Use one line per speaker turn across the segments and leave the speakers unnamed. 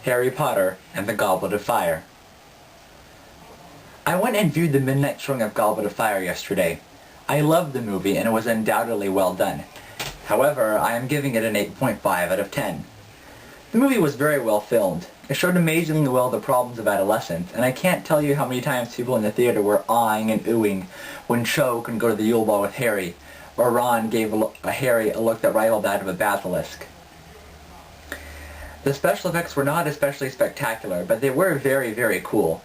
Harry Potter and the Goblet of Fire. I went and viewed the midnight showing of Goblet of Fire yesterday. I loved the movie and it was undoubtedly well done. However, I am giving it an 8.5 out of 10. The movie was very well filmed. It showed amazingly well the problems of adolescence, and I can't tell you how many times people in the theater were awing and oohing when Cho couldn't go to the Yule Ball with Harry, or Ron gave Harry a look that rivaled that of a basilisk. The special effects were not especially spectacular, but they were very, very cool.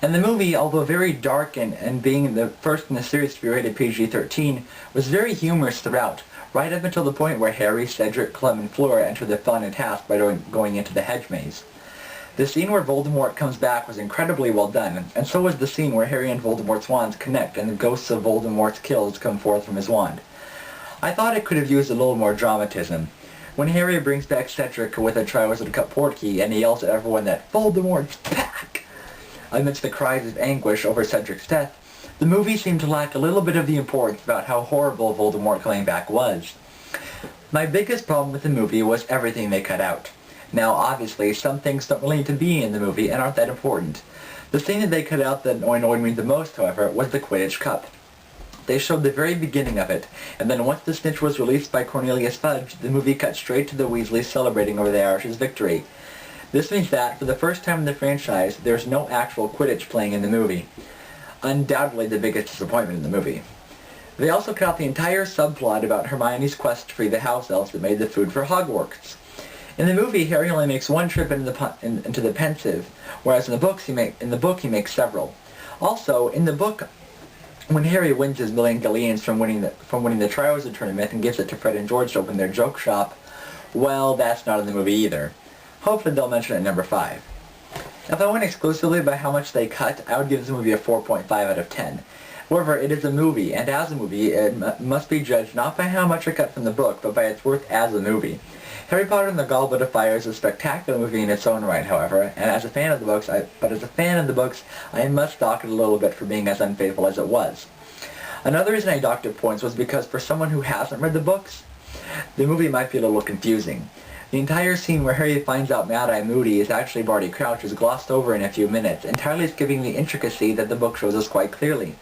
And the movie, although very dark and being the first in the series to be rated PG-13, was very humorous throughout, right up until the point where Harry, Cedric, Clem, and Flora enter the fun and task by going into the hedge maze. The scene where Voldemort comes back was incredibly well done, and so was the scene where Harry and Voldemort's wands connect and the ghosts of Voldemort's kills come forth from his wand. I thought it could have used a little more dramatism. When Harry brings back Cedric with a Triwizard Cup portkey and he yells at everyone that Voldemort's back, amidst the cries of anguish over Cedric's death, the movie seemed to lack a little bit of the importance about how horrible Voldemort coming back was. My biggest problem with the movie was everything they cut out. Now, obviously, some things don't really need to be in the movie and aren't that important. The thing that they cut out that annoyed me the most, however, was the Quidditch Cup. They showed the very beginning of it, and then once the snitch was released by Cornelius Fudge, the movie cut straight to the Weasleys celebrating over the Irish's victory. This means that, for the first time in the franchise, there's no actual Quidditch playing in the movie. Undoubtedly the biggest disappointment in the movie. They also cut out the entire subplot about Hermione's quest to free the house elves that made the food for Hogwarts. In the movie, Harry only makes one trip into the Pensieve, whereas in the book he makes several. Also, in the book, when Harry wins his million galleons from winning the Triwizard Tournament and gives it to Fred and George to open their joke shop, well, that's not in the movie either. Hopefully they'll mention it in number 5. If I went exclusively by how much they cut, I would give this movie a 4.5 out of 10. However, it is a movie, and as a movie, it must be judged not by how much it cut from the book, but by its worth as a movie. Harry Potter and the Goblet of Fire is a spectacular movie in its own right, however, and as a fan of the books, I must dock it a little bit for being as unfaithful as it was. Another reason I docked it points was because for someone who hasn't read the books, the movie might be a little confusing. The entire scene where Harry finds out Mad-Eye Moody is actually Barty Crouch is glossed over in a few minutes, entirely skipping the intricacy that the book shows us quite clearly.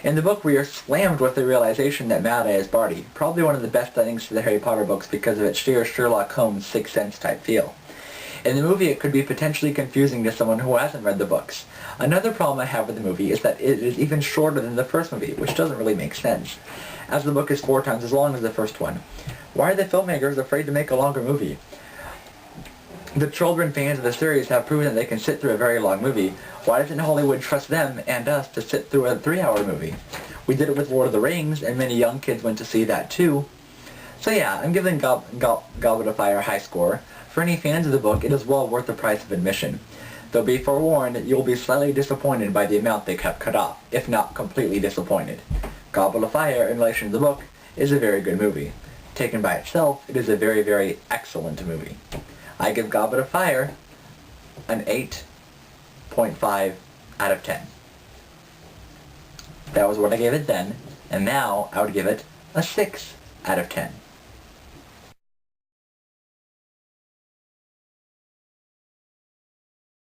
In the book, we are slammed with the realization that Mad-Eye is Barty, probably one of the best endings to the Harry Potter books because of its sheer Sherlock Holmes Sixth Sense type feel. In the movie, it could be potentially confusing to someone who hasn't read the books. Another problem I have with the movie is that it is even shorter than the first movie, which doesn't really make sense, as the book is 4 times as long as the first one. Why are the filmmakers afraid to make a longer movie? The children fans of the series have proven that they can sit through a very long movie. Why doesn't Hollywood trust them and us to sit through a 3-hour movie? We did it with Lord of the Rings, and many young kids went to see that too. So yeah, I'm giving Goblet of Fire a high score. For any fans of the book, it is well worth the price of admission. Though be forewarned, you'll be slightly disappointed by the amount they cut off, if not completely disappointed. Goblet of Fire, in relation to the book, is a very good movie. Taken by itself, it is a very, very excellent movie. I give Goblet of Fire an 8.5 out of 10. That was what I gave it then, and now I would give it a 6 out of 10.